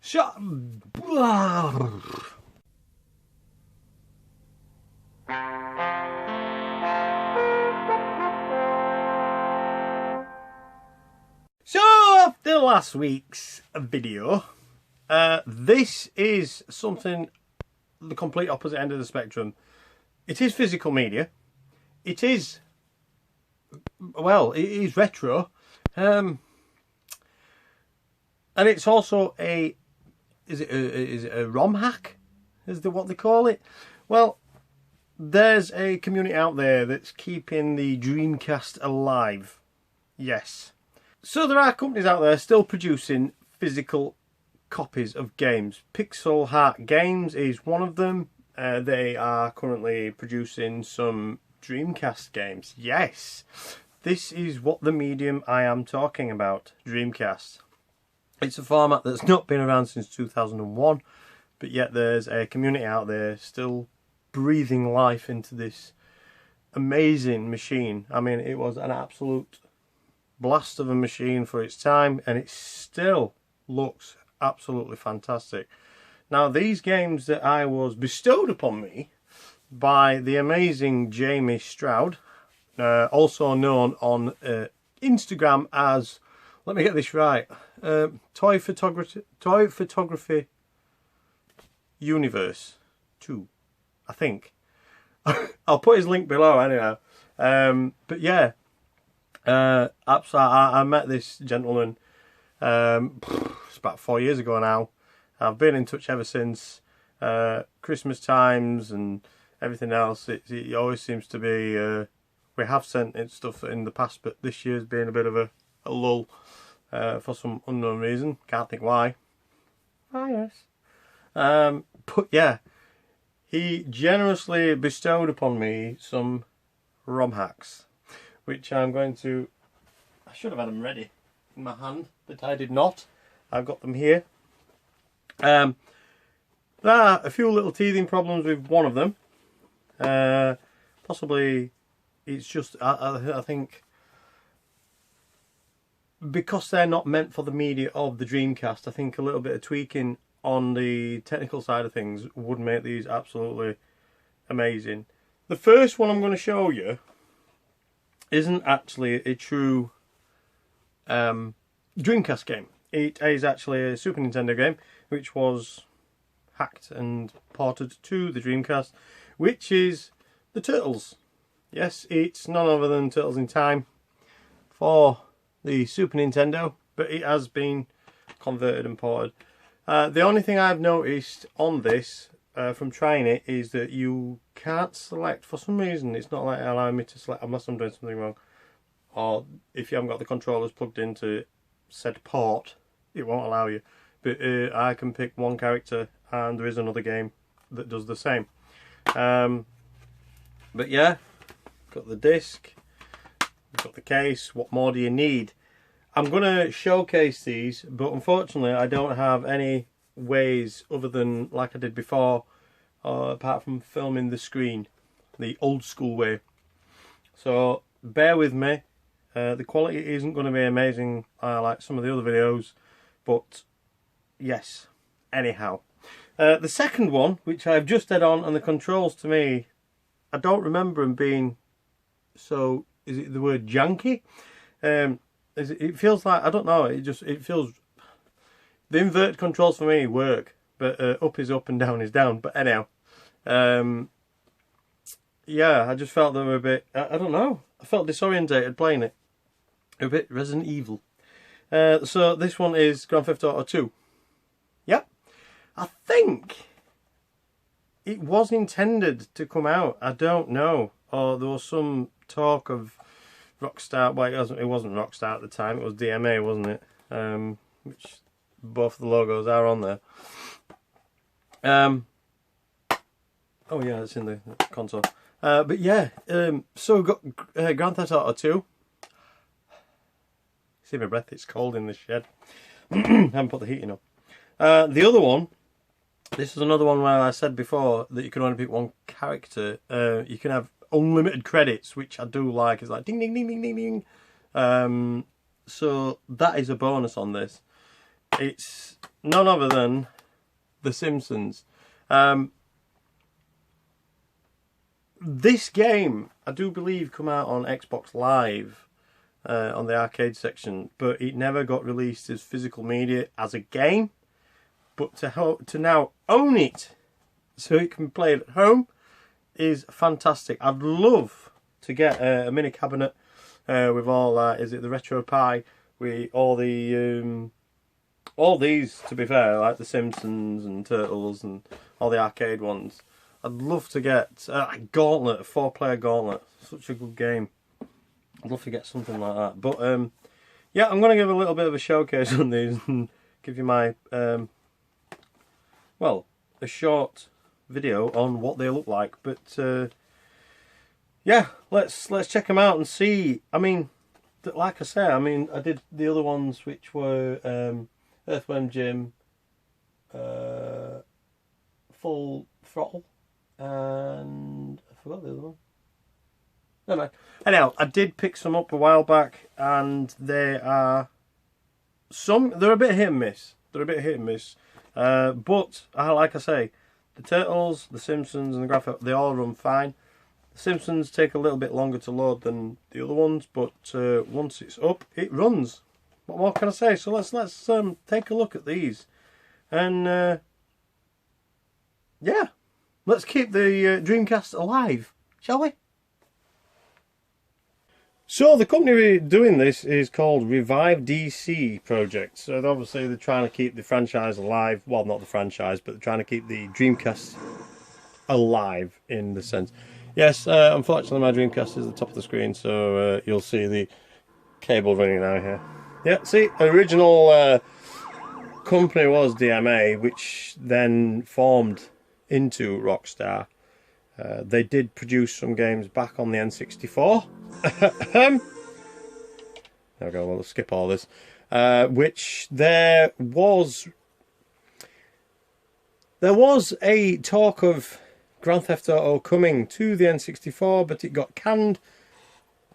Shut. So after last week's video, this is something the complete opposite end of the spectrum. It is physical media. It is, well, it is retro, and it's also a, is it a ROM hack? Is that what they call it? Well, there's a community out there that's keeping the Dreamcast alive. Yes. So there are companies out there still producing physical copies of games. Pixel Heart Games is one of them. They are currently producing some Dreamcast games. Yes, this is what the medium I am talking about, Dreamcast. It's a format that's not been around since 2001, but yet there's a community out there still breathing life into this amazing machine. I mean, it was an absolute blast of a machine for its time, and it still looks absolutely fantastic. Now, these games that I was bestowed upon me by the amazing Jamie Stroud, also known on Instagram as, let me get this right, Toy Photography Universe 2, I think. I'll put his link below anyhow. But yeah, I met this gentleman it's about 4 years ago now. I've been in touch ever since. Christmas times and everything else, it always seems to be, we have sent it stuff in the past, but this year's been a bit of a lull for some unknown reason. Can't think why. Virus. But yeah, he generously bestowed upon me some ROM hacks, which I'm going to, I should have had them ready in my hand, but I did not. I've got them here. There are a few little teething problems with one of them. Possibly it's just, I think, because they're not meant for the media of the Dreamcast, I think a little bit of tweaking on the technical side of things would make these absolutely amazing. The first one I'm going to show you isn't actually a true Dreamcast game. It is actually a Super Nintendo game which was hacked and ported to the Dreamcast, which is the Turtles. Yes, it's none other than Turtles in Time for the Super Nintendo, but it has been converted and ported. The only thing I've noticed on this from trying it is that you can't select, for some reason it's not like allowing me to select unless I'm doing something wrong, or if you haven't got the controllers plugged into said port, it won't allow you. But I can pick one character and there is another game that does the same. But yeah, got the disc, got the case. What more do you need? I'm going to showcase these, but unfortunately I don't have any ways other than like I did before, apart from filming the screen the old school way. So bear with me. The quality isn't going to be amazing like some of the other videos, but yes, anyhow. The second one, which I've just had on, and the controls to me, I don't remember them being so, is it the word janky? It feels like, I don't know, it feels, the inverted controls for me work, but up is up and down is down. But anyhow, yeah, I just felt they were a bit, I don't know, I felt disorientated playing it. A bit Resident Evil. So this one is Grand Theft Auto 2. Yep. I think it was intended to come out. I don't know. Or there was some talk of Rockstar. Well, it wasn't Rockstar at the time. It was DMA, wasn't it? Which both the logos are on there. Oh yeah, it's in the console. But yeah, so we've got Grand Theft Auto 2. See my breath, it's cold in the shed. Haven't put the heating on. The other one, this is another one where I said before that you can only pick one character. You can have unlimited credits, which I do like. It's like ding ding ding ding ding ding. So that is a bonus on this. It's none other than The Simpsons. This game, I do believe, come out on Xbox Live on the arcade section, but it never got released as physical media as a game. But to now own it so it can be played at home is fantastic. I'd love to get a mini cabinet with all that. Is it the RetroPie with all the all these, to be fair, like the Simpsons and Turtles and all the arcade ones. I'd love to get a Gauntlet, a 4-player Gauntlet. Such a good game. I'd love to get something like that. But yeah, I'm going to give a little bit of a showcase on these and give you my well, a short video on what they look like. But yeah, let's check them out and see. I mean, like I say, I mean, I did the other ones, which were Earthworm Jim, Full Throttle, and I forgot the other one. Never mind. Anyhow, I did pick some up a while back, and they're a bit hit and miss. They're a bit hit and miss. But like I say, the Turtles, the Simpsons, and the graphic, they all run fine. The Simpsons take a little bit longer to load than the other ones, but once it's up, it runs. What more can I say? So let's take a look at these, and yeah, let's keep the Dreamcast alive, shall we? So the company doing this is called Revive DC Project. So obviously they're trying to keep the franchise alive. Well, not the franchise, but they're trying to keep the Dreamcast alive in the sense. Yes, unfortunately my Dreamcast is at the top of the screen, so you'll see the cable running now here. Yeah, see, original company was DMA, which then formed into Rockstar. They did produce some games back on the N64. There we go, we'll skip all this. Which there was a talk of Grand Theft Auto coming to the N64, but it got canned,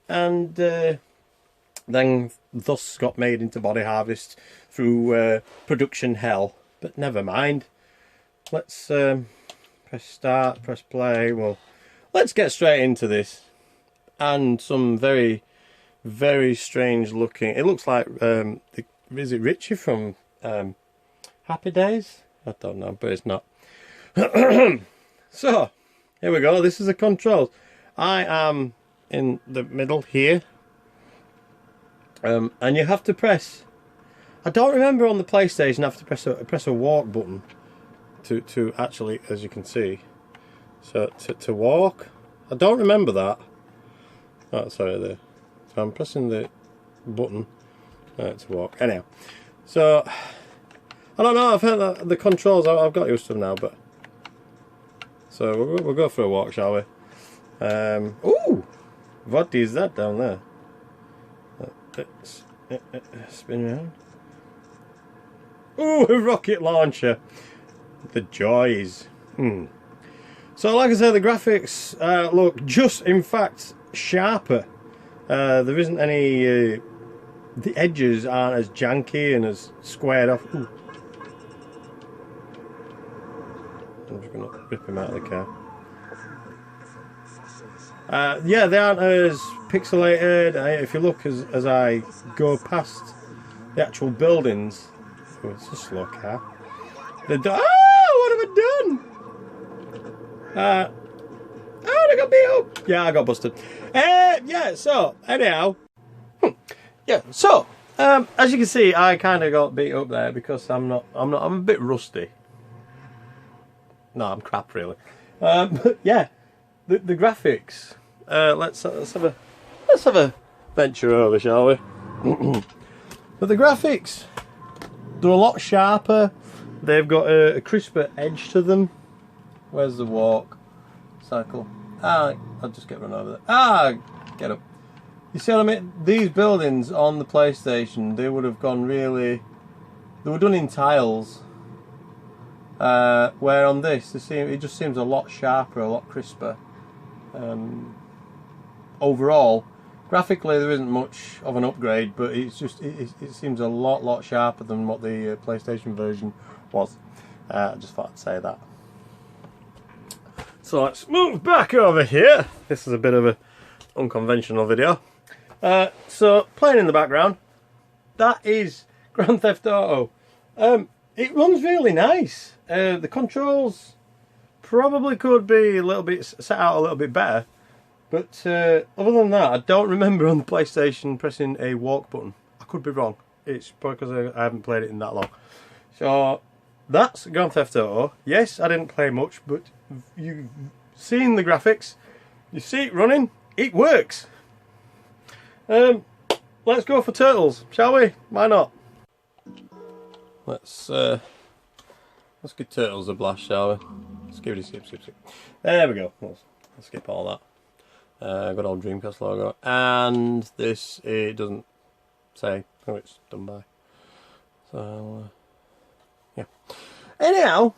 and then thus got made into Body Harvest through production hell. But never mind. Let's press start, press play. Well, let's get straight into this. And some very, very strange looking. It looks like is it Richie from Happy Days? I don't know, but it's not. So here we go. This is the controls. I am in the middle here, and you have to press. I don't remember on the PlayStation. I have to press a walk button to actually, as you can see, so to walk. I don't remember that. Oh, sorry there. So I'm pressing the button to walk. Anyhow, so I don't know. I've heard that the controls. I've got used to them now, but so we'll go for a walk, shall we? Ooh, what is that down there? Let's spin around. Ooh, a rocket launcher. The joys. So, like I said, the graphics look just, in fact, sharper. There isn't any. The edges aren't as janky and as squared off. Ooh. I'm just going to rip him out of the car. Yeah, they aren't as pixelated. If you look as I go past the actual buildings, oh, it's a slow car. What have I done? Oh, I got beat up. Yeah, I got busted. Yeah. So anyhow, yeah. So as you can see, I kind of got beat up there because I'm a bit rusty. No, I'm crap really. But yeah, the graphics. Let's have a venture over, shall we? But the graphics, they're a lot sharper. They've got a crisper edge to them. Where's the walk? Cycle. I'll just get run over there. Get up. You see what I mean? These buildings on the PlayStation, they would have gone really. They were done in tiles. Where on this, it just seems a lot sharper, a lot crisper. Overall, Graphically, there isn't much of an upgrade, but it's just it seems a lot sharper than what the PlayStation version was. I just thought I'd say that. So let's move back over here. This is a bit of an unconventional video. So playing in the background, that is Grand Theft Auto. It runs really nice. The controls probably could be a little bit set out a little bit better. But other than that, I don't remember on the PlayStation pressing a walk button. I could be wrong. It's probably because I haven't played it in that long. So that's Grand Theft Auto. Yes, I didn't play much, but you've seen the graphics. You see it running. It works. Let's go for Turtles, shall we? Why not? Let's give Turtles a blast, shall we? Skip. There we go. Let's skip all that. Good old Dreamcast logo, and this it doesn't say who it's done by. So yeah. Anyhow,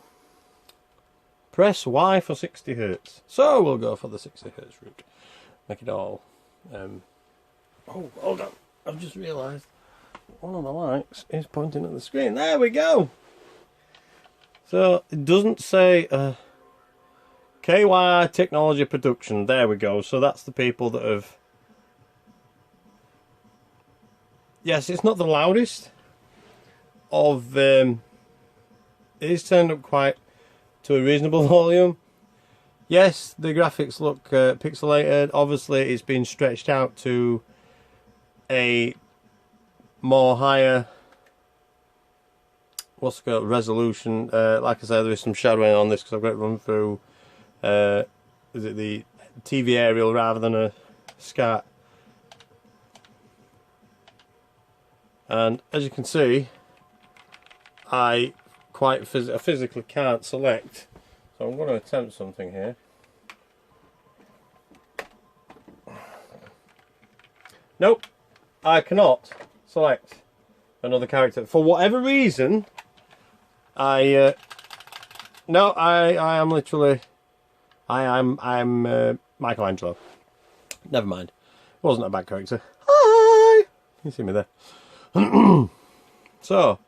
press Y for 60 Hz. So we'll go for the 60 Hz route. Make it all. Oh, hold on! I've just realised one of the lights is pointing at the screen. There we go. So it doesn't say. KY Technology Production, there we go. So that's the people that have... Yes, it's not the loudest of... It is turned up quite to a reasonable volume. Yes, the graphics look pixelated. Obviously, it's been stretched out to a more higher... What's it called? Resolution. Like I said, there is some shadowing on this because I've got it run through... is it the TV aerial rather than a SCART? And as you can see, I physically can't select, so I'm going to attempt something here. Nope, I cannot select another character for whatever reason. I am literally. I'm Michelangelo. Never mind. Wasn't a bad character. Hi! You see me there. So.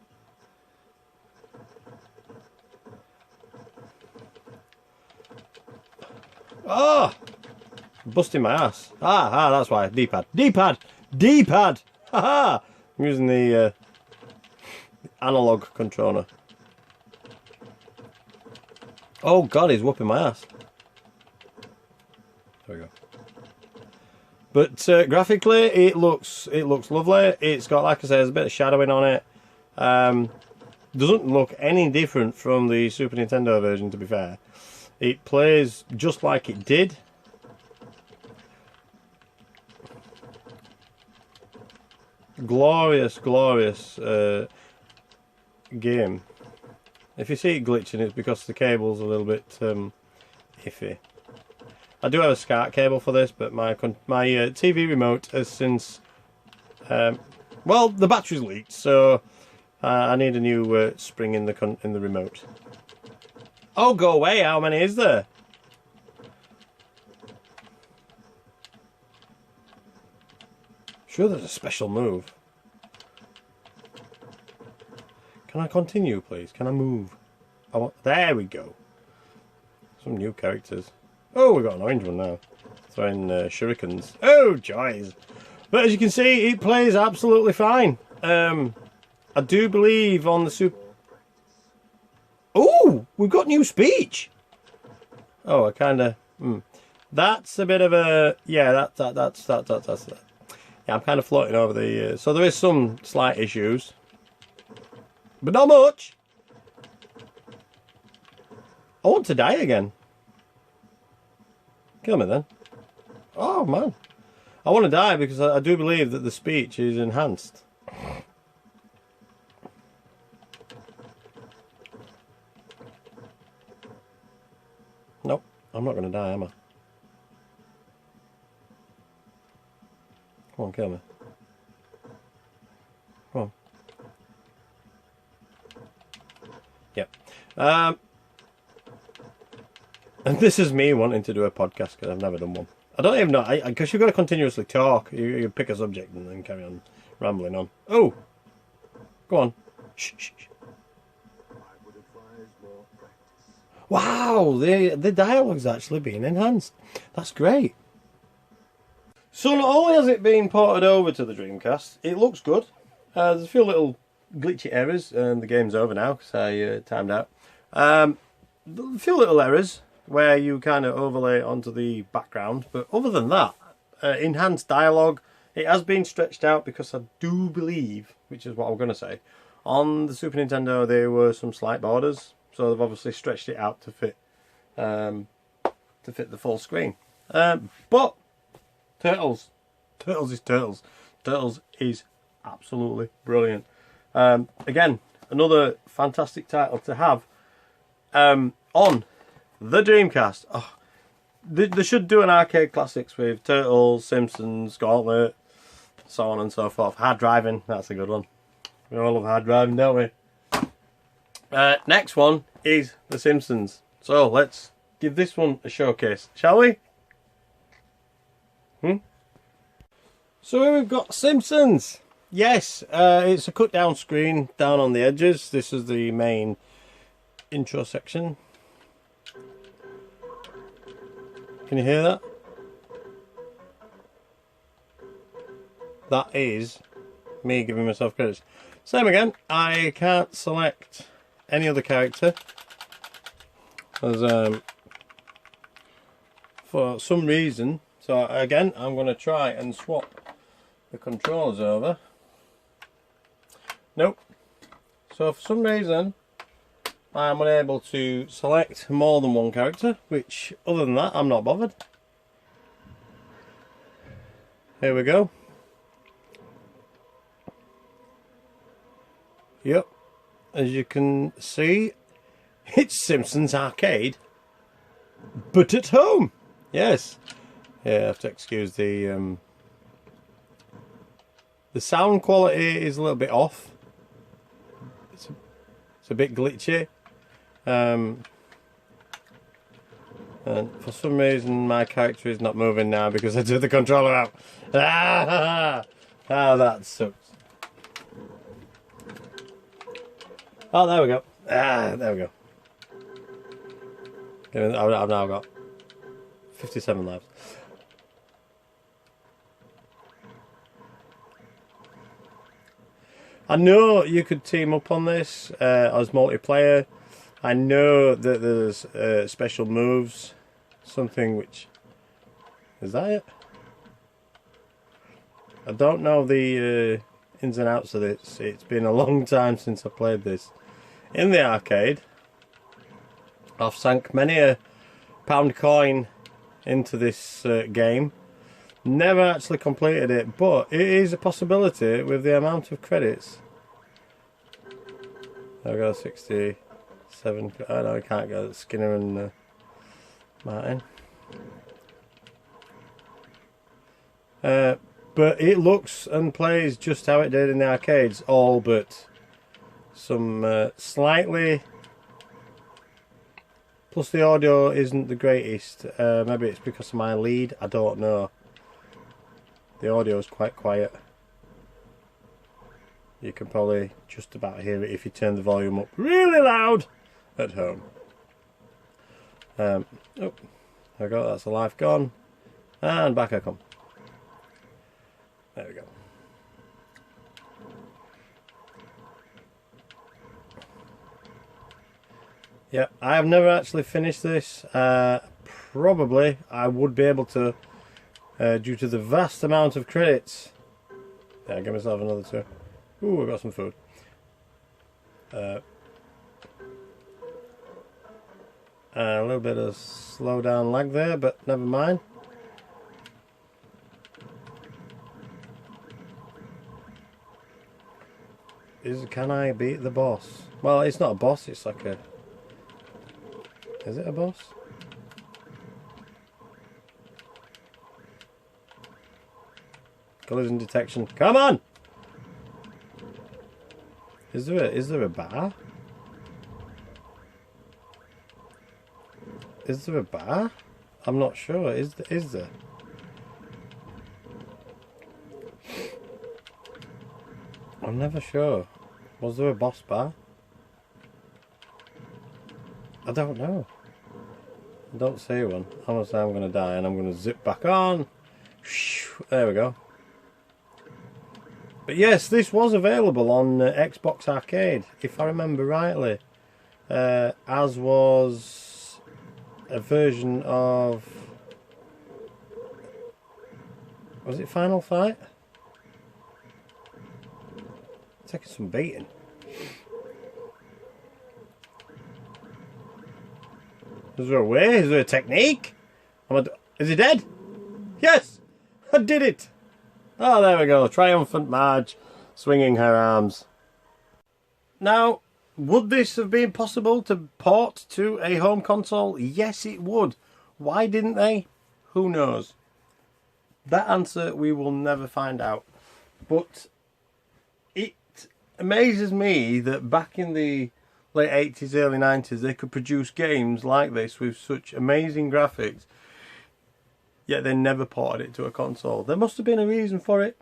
Oh! Busting my ass. That's why. D-pad. Haha! I'm using the analog controller. Oh god, he's whooping my ass. There we go. But graphically, it looks lovely. It's got, like I say, there's a bit of shadowing on it. Doesn't look any different from the Super Nintendo version, to be fair. It plays just like it did. Glorious game. If you see it glitching, it's because the cable's a little bit iffy. I do have a SCART cable for this, but my TV remote has since... well, the battery's leaked, so I need a new spring in the remote. Oh, go away! How many is there? Sure, there's a special move. Can I continue, please? Can I move? There we go. Some new characters. Oh, we've got an orange one now. Throwing shurikens. Oh, joys! But as you can see, it plays absolutely fine. I do believe on the Super... Oh, we've got new speech. Oh, I kind of... That's a bit of a... Yeah, that's that. Yeah, I'm kind of floating over the... so there is some slight issues. But not much. I want to die again. Kill me then. Oh, man. I want to die because I do believe that the speech is enhanced. Nope, I'm not going to die, am I? Come on, kill me. Come on. Yep. And this is me wanting to do a podcast because I've never done one. I don't even know, because you've got to continuously talk. You pick a subject and then carry on rambling on. Oh! Go on. Shh, shh, shh. Wow, the dialogue's actually been enhanced. That's great. So not only has it been ported over to the Dreamcast, it looks good. There's a few little glitchy errors, and the game's over now because I timed out. A few little errors where you kind of overlay it onto the background, but other than that, enhanced dialogue. It has been stretched out because I do believe, which is what I'm going to say, on the Super Nintendo there were some slight borders, so they've obviously stretched it out to fit the full screen. But Turtles is Turtles. Turtles is absolutely brilliant. Again, another fantastic title to have on the Dreamcast. Oh, they should do an arcade classics with Turtles, Simpsons, Gauntlet, so on and so forth. Hard Driving, that's a good one. We all love hard driving, don't we? Next one is The Simpsons. So let's give this one a showcase, shall we? So here we've got Simpsons. Yes, it's a cut down screen down on the edges. This is the main intro section. Can you hear that? That is me giving myself credit. Same again, I can't select any other character. As, for some reason, so again, I'm going to try and swap the controllers over. Nope. So for some reason, I'm unable to select more than one character, which other than that, I'm not bothered. Here we go. Yep, as you can see, it's Simpsons Arcade, but at home. Yes. Yeah, I have to excuse the sound quality is a little bit off. It's a bit glitchy. And for some reason my character is not moving now because I took the controller out. Ah, that sucks. Oh, there we go. There we go. I've now got 57 lives. I know you could team up on this as multiplayer. I know that there's special moves. Something which... Is that it? I don't know the ins and outs of this. It's been a long time since I played this in the arcade. I've sunk many a pound coin into this game. Never actually completed it, but it is a possibility with the amount of credits. I've got 67. Oh no, I can't go. Skinner and Martin. But it looks and plays just how it did in the arcades, all but some slightly... Plus the audio isn't the greatest. Maybe it's because of my lead, I don't know. The audio is quite quiet. You can probably just about hear it if you turn the volume up really loud at home. Oh, there we go, that's a life gone. And back I come. There we go. Yeah, I have never actually finished this. Probably I would be able to, due to the vast amount of credits. Yeah, give myself another two. Ooh, I got some food. A little bit of slow down lag there, but never mind. Can I beat the boss? Well, it's not a boss, it's like a... Is it a boss? Collision detection. Come on! Is there a bar? Is there a bar? I'm not sure. Is there? I'm never sure. Was there a boss bar? I don't know. I don't see one. Honestly, I'm going to die and I'm going to zip back on. There we go. But yes, this was available on Xbox Arcade, if I remember rightly. As was a version of... Was it Final Fight? Taking some beating. Is there a way? Is there a technique? Is he dead? Yes! I did it! Oh, there we go. Triumphant Marge swinging her arms. Now, would this have been possible to port to a home console? Yes, it would. Why didn't they? Who knows? That answer we will never find out. But it amazes me that back in the late 80s, early 90s, they could produce games like this with such amazing graphics, yet they never ported it to a console. There must have been a reason for it.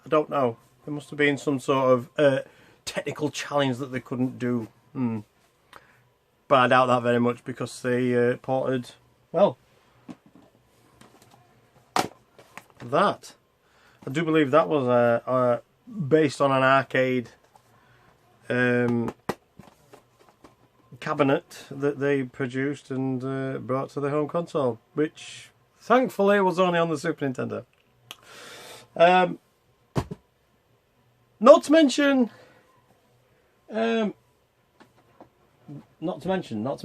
I don't know. There must have been some sort of technical challenge that they couldn't do. But I doubt that very much, because they ported, well, that. I do believe that was based on an arcade cabinet that they produced and brought to the home console, which thankfully was only on the Super Nintendo. Not to mention, what am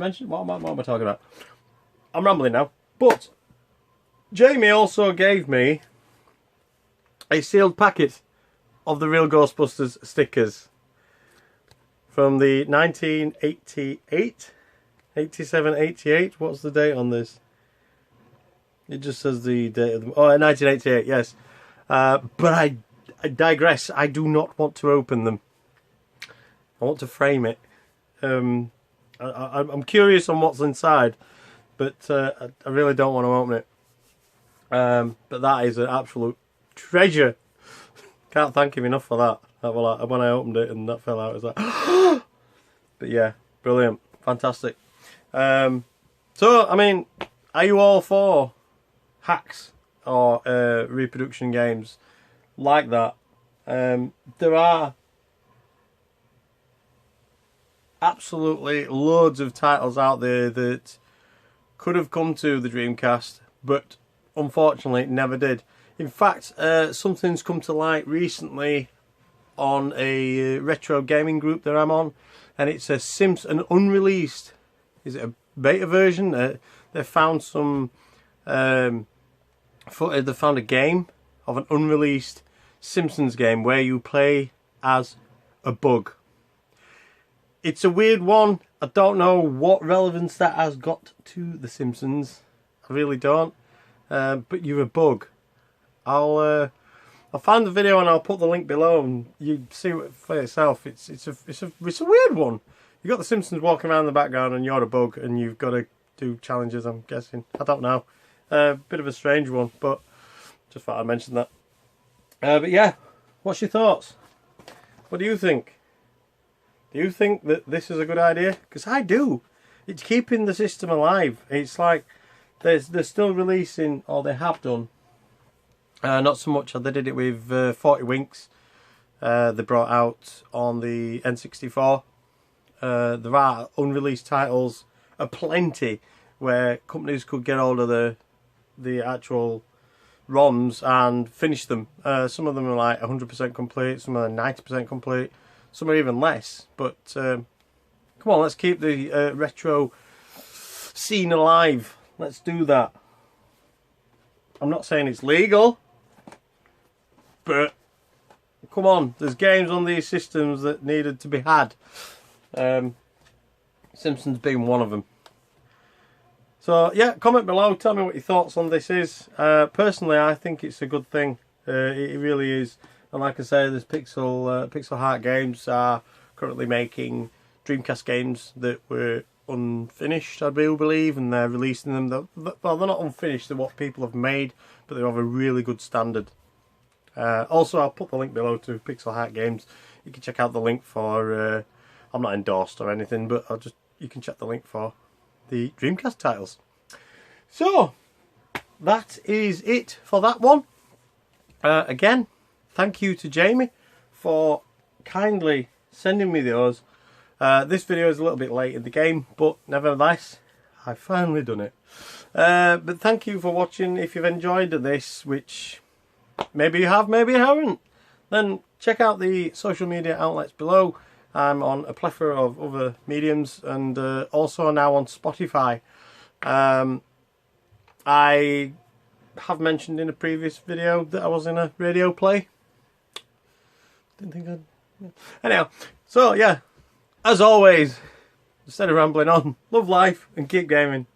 I talking about? I'm rambling now. But Jamie also gave me a sealed packet of the real Ghostbusters stickers from the 1988, 87, 88. What's the date on this? It just says the date of them. Oh, 1988, yes. But I digress. I do not want to open them. I want to frame it. I'm curious on what's inside, but I really don't want to open it. But that is an absolute treasure. Can't thank him enough for that. When I opened it and that fell out, it was like... But yeah, brilliant. Fantastic. So, I mean, are you all for hacks or reproduction games like that? There are absolutely loads of titles out there that could have come to the Dreamcast, but unfortunately never did. In fact, something's come to light recently on a retro gaming group that I'm on, and it's an unreleased, is it a beta version? They found some footage. They found a game of an unreleased Simpsons game where you play as a bug. It's a weird one. I don't know what relevance that has got to the Simpsons. I really don't. But you're a bug. I'll find the video and I'll put the link below, and you see it for yourself. It's a weird one. You got the Simpsons walking around in the background, and you're a bug, and you've got to do challenges. I'm guessing. I don't know. Bit of a strange one, but just thought I'd mention that. But yeah, what's your thoughts? What do you think? Do you think that this is a good idea? Because I do. It's keeping the system alive. It's like they're still releasing, or they have done. Not so much. They did it with 40 Winks. They brought out on the N64. There are unreleased titles aplenty where companies could get hold of the actual ROMs and finish them. Some of them are like 100% complete. Some are 90% complete. Some are even less. But come on, let's keep the retro scene alive. Let's do that. I'm not saying it's legal, but come on, there's games on these systems that needed to be had. Simpsons being one of them. So yeah, comment below, tell me what your thoughts on this is. Personally, I think it's a good thing. It really is. And like I say, there's Pixel Heart Games are currently making Dreamcast games that were unfinished, I do believe, and they're releasing them. Well, they're not unfinished, they're what people have made, but they're of a really good standard. Also, I'll put the link below to Pixel Heart Games. You can check out the link for... I'm not endorsed or anything, but you can check the link for the Dreamcast titles. So, that is it for that one. Again, thank you to Jamie for kindly sending me those. This video is a little bit late in the game, but nevertheless, I've finally done it. But thank you for watching. If you've enjoyed this, which maybe you have, maybe you haven't, then check out the social media outlets below. I'm on a plethora of other mediums, and also now on Spotify. I have mentioned in a previous video that I was in a radio play. Didn't think I'd... Anyhow, so yeah, as always, instead of rambling on, love life and keep gaming.